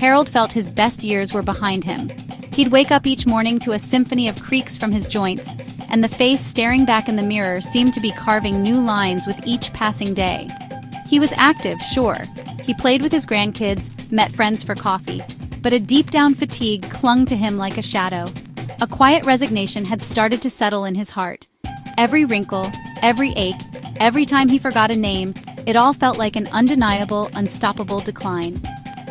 Harold felt his best years were behind him. He'd wake up each morning to a symphony of creaks from his joints, and the face staring back in the mirror seemed to be carving new lines with each passing day. He was active, sure. He played with his grandkids, met friends for coffee, but a deep-down fatigue clung to him like a shadow. A quiet resignation had started to settle in his heart. Every wrinkle, every ache, every time he forgot a name, it all felt like an undeniable, unstoppable decline.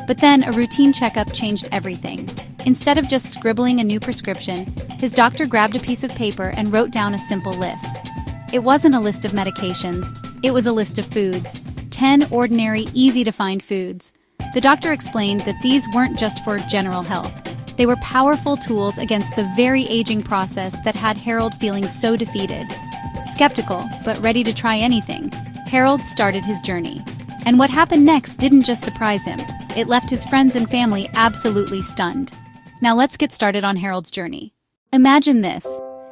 But then a routine checkup changed everything. Instead of just scribbling a new prescription, his doctor grabbed a piece of paper and wrote down a simple list. It wasn't a list of medications, it was a list of foods. 10 ordinary, easy-to-find foods. The doctor explained that these weren't just for general health. They were powerful tools against the very aging process that had Harold feeling so defeated. Skeptical, but ready to try anything, Harold started his journey. And what happened next didn't just surprise him, it left his friends and family absolutely stunned. Now let's get started on Harold's journey. Imagine this.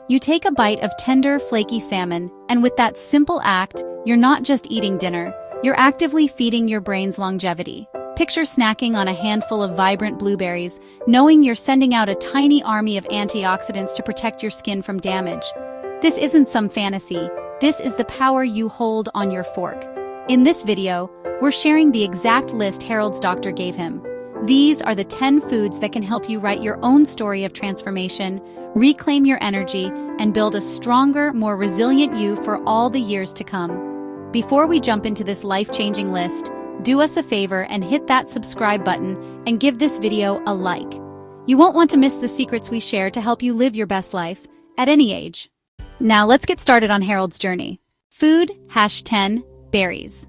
You take a bite of tender, flaky salmon, and with that simple act, you're not just eating dinner, you're actively feeding your brain's longevity. Picture snacking on a handful of vibrant blueberries, knowing you're sending out a tiny army of antioxidants to protect your skin from damage. This isn't some fantasy, this is the power you hold on your fork. In this video, we're sharing the exact list Harold's doctor gave him. These are the 10 foods that can help you write your own story of transformation, reclaim your energy, and build a stronger, more resilient you for all the years to come. Before we jump into this life-changing list, do us a favor and hit that subscribe button and give this video a like. You won't want to miss the secrets we share to help you live your best life, at any age. Now let's get started on Harold's journey. Food, #10, berries.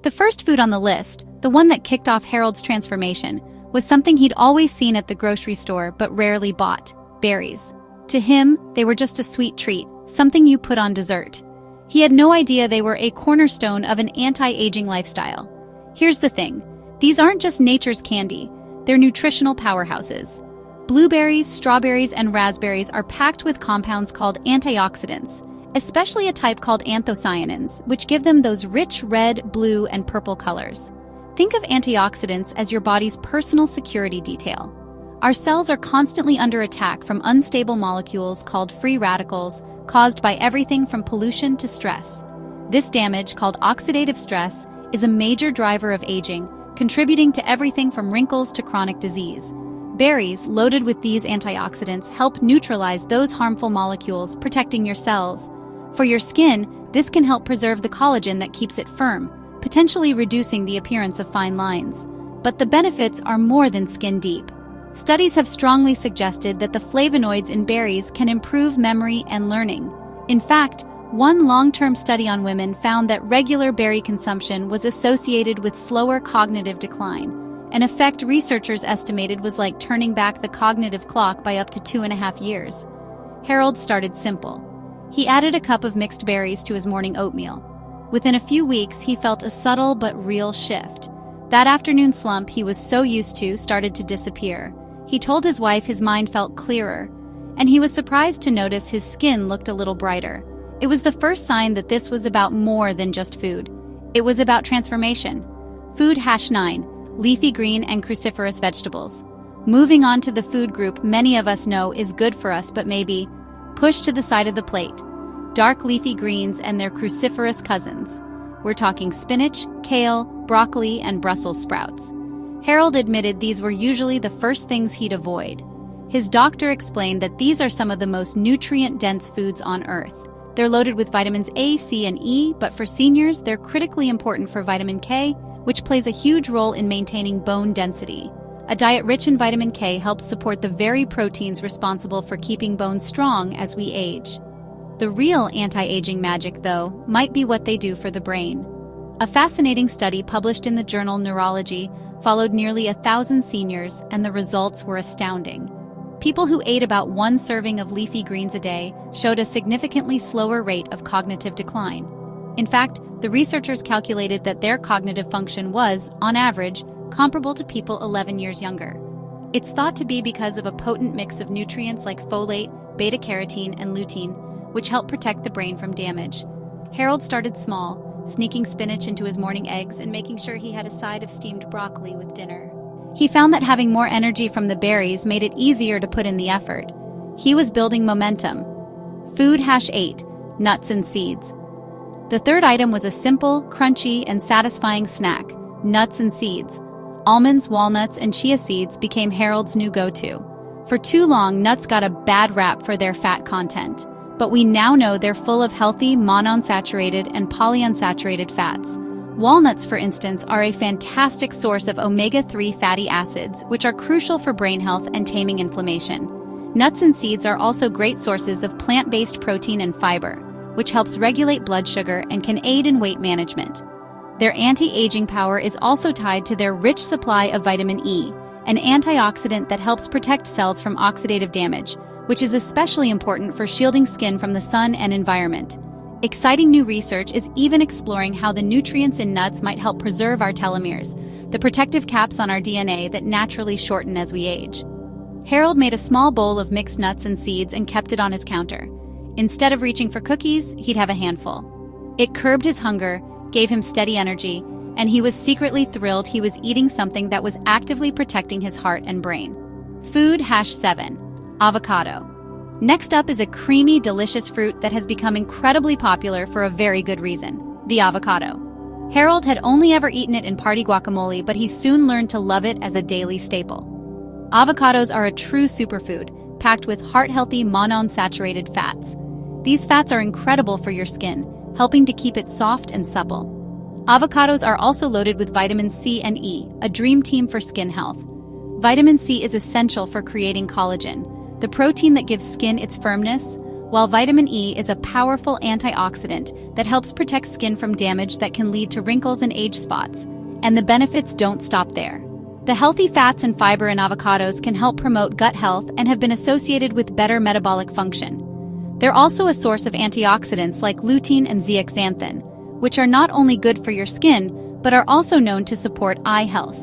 The first food on the list, the one that kicked off Harold's transformation, was something he'd always seen at the grocery store but rarely bought: berries. To him, they were just a sweet treat, something you put on dessert. He had no idea they were a cornerstone of an anti-aging lifestyle. Here's the thing, these aren't just nature's candy, they're nutritional powerhouses. Blueberries, strawberries, and raspberries are packed with compounds called antioxidants, especially a type called anthocyanins, which give them those rich red, blue, and purple colors. Think of antioxidants as your body's personal security detail. Our cells are constantly under attack from unstable molecules called free radicals, caused by everything from pollution to stress. This damage, called oxidative stress, is a major driver of aging, contributing to everything from wrinkles to chronic disease. Berries, loaded with these antioxidants, help neutralize those harmful molecules, protecting your cells. For your skin, this can help preserve the collagen that keeps it firm, potentially reducing the appearance of fine lines. But the benefits are more than skin deep. Studies have strongly suggested that the flavonoids in berries can improve memory and learning. In fact, one long-term study on women found that regular berry consumption was associated with slower cognitive decline, an effect researchers estimated was like turning back the cognitive clock by up to 2.5 years. Harold started simple. He added a cup of mixed berries to his morning oatmeal. Within a few weeks, he felt a subtle but real shift. That afternoon slump he was so used to started to disappear. He told his wife his mind felt clearer, and he was surprised to notice his skin looked a little brighter. It was the first sign that this was about more than just food. It was about transformation. Food #9, leafy green and cruciferous vegetables. Moving on to the food group many of us know is good for us but maybe pushed to the side of the plate. Dark leafy greens and their cruciferous cousins. We're talking spinach, kale, broccoli, and Brussels sprouts. Harold admitted these were usually the first things he'd avoid. His doctor explained that these are some of the most nutrient-dense foods on Earth. They're loaded with vitamins A, C, and E, but for seniors, they're critically important for vitamin K, which plays a huge role in maintaining bone density. A diet rich in vitamin K helps support the very proteins responsible for keeping bones strong as we age. The real anti-aging magic, though, might be what they do for the brain. A fascinating study published in the journal Neurology followed nearly 1,000 seniors, and the results were astounding. People who ate about 1 serving of leafy greens a day showed a significantly slower rate of cognitive decline. In fact, the researchers calculated that their cognitive function was, on average, comparable to people 11 years younger. It's thought to be because of a potent mix of nutrients like folate, beta-carotene, and lutein, which help protect the brain from damage. Harold started small, sneaking spinach into his morning eggs and making sure he had a side of steamed broccoli with dinner. He found that having more energy from the berries made it easier to put in the effort. He was building momentum. Food #8, nuts and seeds. The third item was a simple, crunchy, and satisfying snack, nuts and seeds. Almonds, walnuts, and chia seeds became Harold's new go-to. For too long, nuts got a bad rap for their fat content, but we now know they're full of healthy monounsaturated and polyunsaturated fats. Walnuts, for instance, are a fantastic source of omega-3 fatty acids, which are crucial for brain health and taming inflammation. Nuts and seeds are also great sources of plant-based protein and fiber, which helps regulate blood sugar and can aid in weight management. Their anti-aging power is also tied to their rich supply of vitamin E, an antioxidant that helps protect cells from oxidative damage, which is especially important for shielding skin from the sun and environment. Exciting new research is even exploring how the nutrients in nuts might help preserve our telomeres, the protective caps on our DNA that naturally shorten as we age. Harold made a small bowl of mixed nuts and seeds and kept it on his counter. Instead of reaching for cookies, he'd have a handful. It curbed his hunger, gave him steady energy, and he was secretly thrilled he was eating something that was actively protecting his heart and brain. Food #7, avocado. Next up is a creamy, delicious fruit that has become incredibly popular for a very good reason, the avocado. Harold had only ever eaten it in party guacamole, but he soon learned to love it as a daily staple. Avocados are a true superfood, packed with heart-healthy monounsaturated fats. These fats are incredible for your skin, helping to keep it soft and supple. Avocados are also loaded with vitamin C and E, a dream team for skin health. Vitamin C is essential for creating collagen, the protein that gives skin its firmness, while vitamin E is a powerful antioxidant that helps protect skin from damage that can lead to wrinkles and age spots. And the benefits don't stop there. The healthy fats and fiber in avocados can help promote gut health and have been associated with better metabolic function. They're also a source of antioxidants like lutein and zeaxanthin, which are not only good for your skin, but are also known to support eye health.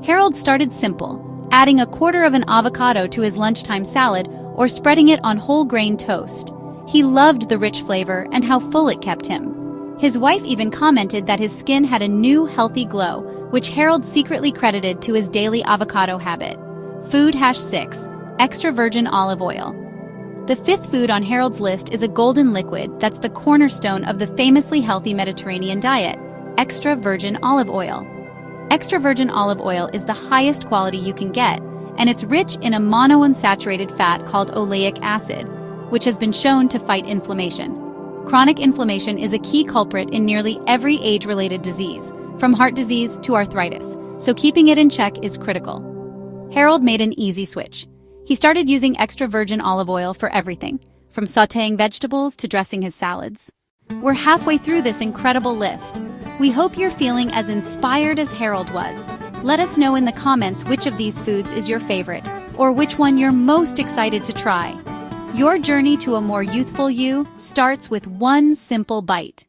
Harold started simple, adding a quarter of an avocado to his lunchtime salad or spreading it on whole grain toast. He loved the rich flavor and how full it kept him. His wife even commented that his skin had a new, healthy glow, which Harold secretly credited to his daily avocado habit. Food #6, extra virgin olive oil. The fifth food on Harold's list is a golden liquid that's the cornerstone of the famously healthy Mediterranean diet, extra virgin olive oil. Extra virgin olive oil is the highest quality you can get, and it's rich in a monounsaturated fat called oleic acid, which has been shown to fight inflammation. Chronic inflammation is a key culprit in nearly every age-related disease, from heart disease to arthritis, so keeping it in check is critical. Harold made an easy switch. He started using extra virgin olive oil for everything, from sautéing vegetables to dressing his salads. We're halfway through this incredible list. We hope you're feeling as inspired as Harold was. Let us know in the comments which of these foods is your favorite, or which one you're most excited to try. Your journey to a more youthful you starts with one simple bite.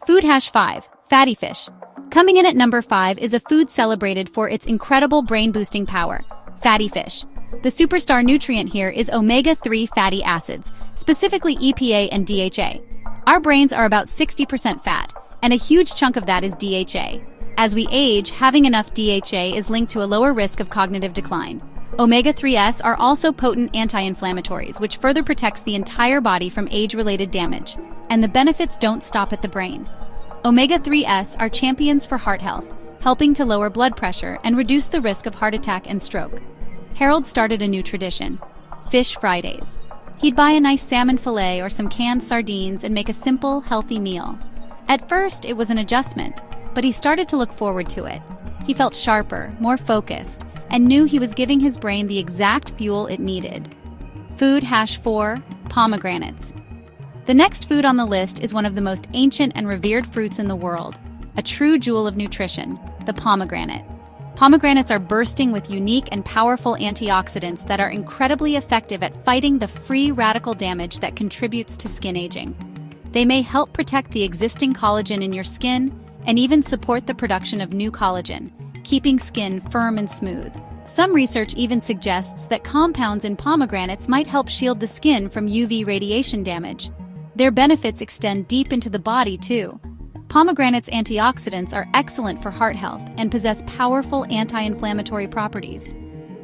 Food #5, fatty fish. Coming in at number 5 is a food celebrated for its incredible brain-boosting power, fatty fish. The superstar nutrient here is omega-3 fatty acids, specifically EPA and DHA. Our brains are about 60% fat, and a huge chunk of that is DHA. As we age, having enough DHA is linked to a lower risk of cognitive decline. Omega-3s are also potent anti-inflammatories, which further protects the entire body from age-related damage. And the benefits don't stop at the brain. Omega-3s are champions for heart health, helping to lower blood pressure and reduce the risk of heart attack and stroke. Harold started a new tradition, Fish Fridays. He'd buy a nice salmon fillet or some canned sardines and make a simple, healthy meal. At first, it was an adjustment, but he started to look forward to it. He felt sharper, more focused, and knew he was giving his brain the exact fuel it needed. Food #4, pomegranates. The next food on the list is one of the most ancient and revered fruits in the world, a true jewel of nutrition, the pomegranate. Pomegranates are bursting with unique and powerful antioxidants that are incredibly effective at fighting the free radical damage that contributes to skin aging. They may help protect the existing collagen in your skin and even support the production of new collagen, keeping skin firm and smooth. Some research even suggests that compounds in pomegranates might help shield the skin from UV radiation damage. Their benefits extend deep into the body, too. Pomegranate's antioxidants are excellent for heart health and possess powerful anti-inflammatory properties.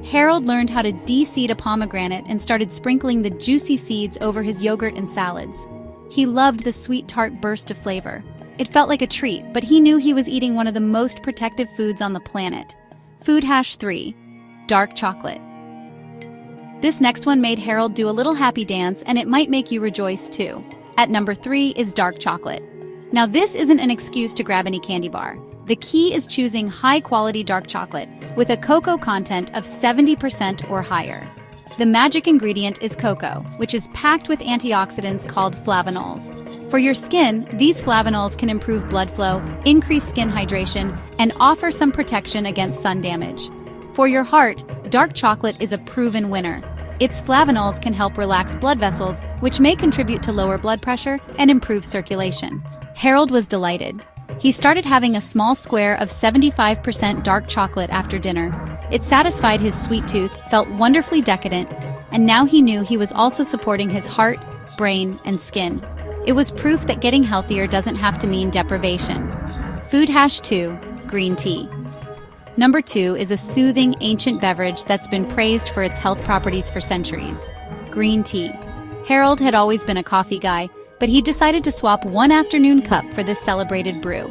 Harold learned how to de-seed a pomegranate and started sprinkling the juicy seeds over his yogurt and salads. He loved the sweet tart burst of flavor. It felt like a treat, but he knew he was eating one of the most protective foods on the planet. Food hash 3. Dark chocolate. This next one made Harold do a little happy dance, and it might make you rejoice too. At number 3 is dark chocolate. Now this isn't an excuse to grab any candy bar. The key is choosing high-quality dark chocolate with a cocoa content of 70% or higher. The magic ingredient is cocoa, which is packed with antioxidants called flavonols. For your skin, these flavonols can improve blood flow, increase skin hydration, and offer some protection against sun damage. For your heart, dark chocolate is a proven winner. Its flavonols can help relax blood vessels, which may contribute to lower blood pressure and improve circulation. Harold was delighted. He started having a small square of 75% dark chocolate after dinner. It satisfied his sweet tooth, felt wonderfully decadent, and now he knew he was also supporting his heart, brain, and skin. It was proof that getting healthier doesn't have to mean deprivation. Food hash 2. Green tea. Number 2 is a soothing, ancient beverage that's been praised for its health properties for centuries. Green tea. Harold had always been a coffee guy, but he decided to swap one afternoon cup for this celebrated brew.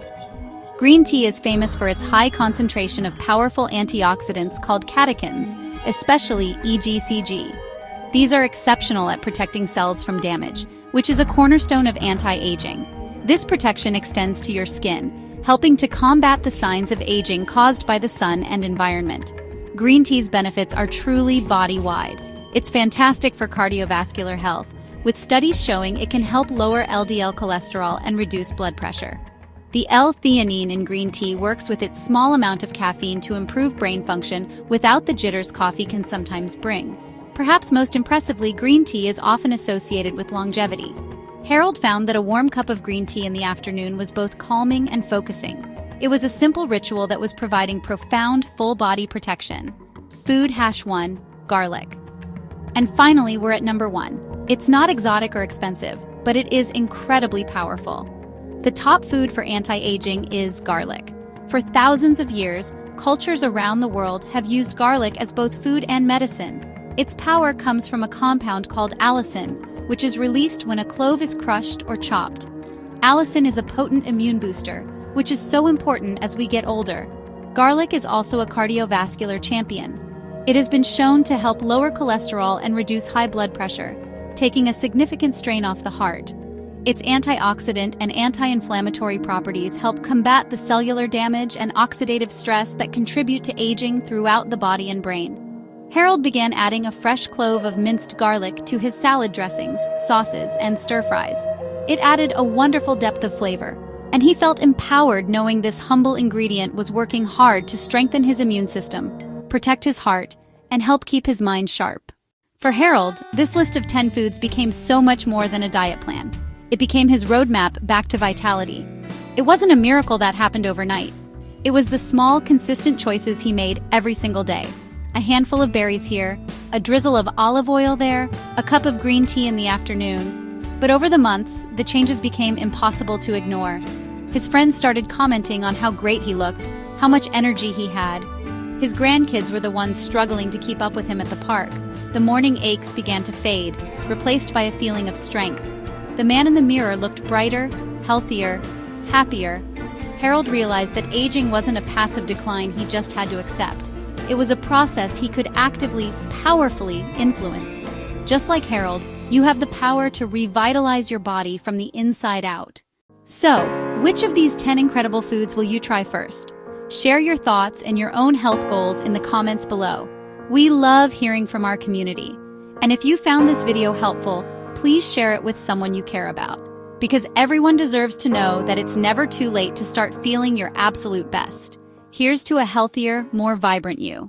Green tea is famous for its high concentration of powerful antioxidants called catechins, especially EGCG. These are exceptional at protecting cells from damage, which is a cornerstone of anti-aging. This protection extends to your skin, helping to combat the signs of aging caused by the sun and environment. Green tea's benefits are truly body-wide. It's fantastic for cardiovascular health, with studies showing it can help lower LDL cholesterol and reduce blood pressure. The L-theanine in green tea works with its small amount of caffeine to improve brain function without the jitters coffee can sometimes bring. Perhaps most impressively, green tea is often associated with longevity. Harold found that a warm cup of green tea in the afternoon was both calming and focusing. It was a simple ritual that was providing profound, full-body protection. Food hash 1. Garlic. And finally, we're at number 1. It's not exotic or expensive, but it is incredibly powerful. The top food for anti-aging is garlic. For thousands of years, cultures around the world have used garlic as both food and medicine. Its power comes from a compound called allicin, which is released when a clove is crushed or chopped. Allicin is a potent immune booster, which is so important as we get older. Garlic is also a cardiovascular champion. It has been shown to help lower cholesterol and reduce high blood pressure, taking a significant strain off the heart. Its antioxidant and anti-inflammatory properties help combat the cellular damage and oxidative stress that contribute to aging throughout the body and brain. Harold began adding a fresh clove of minced garlic to his salad dressings, sauces, and stir-fries. It added a wonderful depth of flavor, and he felt empowered knowing this humble ingredient was working hard to strengthen his immune system, protect his heart, and help keep his mind sharp. For Harold, this list of 10 foods became so much more than a diet plan. It became his roadmap back to vitality. It wasn't a miracle that happened overnight. It was the small, consistent choices he made every single day. A handful of berries here, a drizzle of olive oil there, a cup of green tea in the afternoon. But over the months, the changes became impossible to ignore. His friends started commenting on how great he looked, how much energy he had. His grandkids were the ones struggling to keep up with him at the park. The morning aches began to fade, replaced by a feeling of strength. The man in the mirror looked brighter, healthier, happier. Harold realized that aging wasn't a passive decline he just had to accept. It was a process he could actively, powerfully influence. Just like Harold, you have the power to revitalize your body from the inside out. So, which of these 10 incredible foods will you try first? Share your thoughts and your own health goals in the comments below. We love hearing from our community. And if you found this video helpful, please share it with someone you care about. Because everyone deserves to know that it's never too late to start feeling your absolute best. Here's to a healthier, more vibrant you.